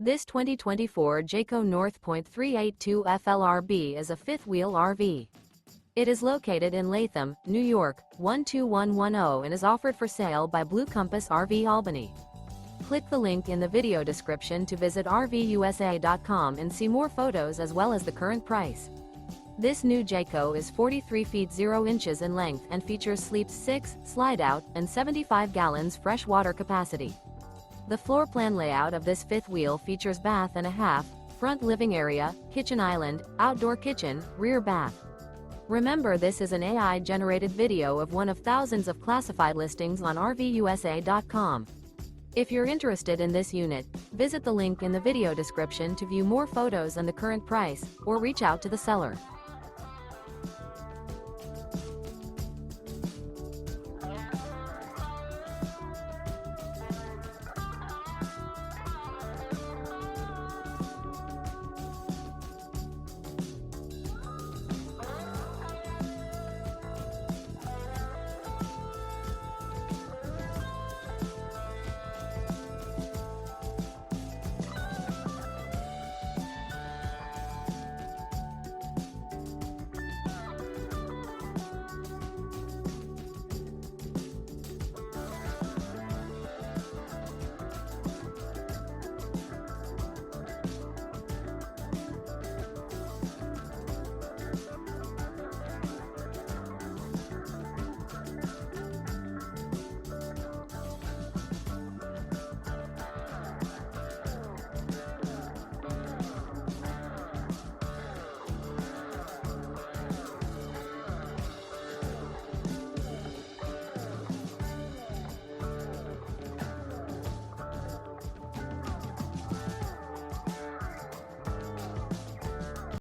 This 2024 Jayco North Point 382 FLRB is a fifth-wheel RV. It is located in Latham, New York, 12110 and is offered for sale by Blue Compass RV Albany. Click the link in the video description to visit RVUSA.com and see more photos as well as the current price. This new Jayco is 43 feet 0 inches in length and features sleeps 6, slide-out, and 75 gallons fresh water capacity. The floor plan layout of this fifth wheel features bath and a half, front living area, kitchen island, outdoor kitchen, rear bath. Remember, this is an AI-generated video of one of thousands of classified listings on RVUSA.com. If you're interested in this unit, visit the link in the video description to view more photos and the current price, or reach out to the seller.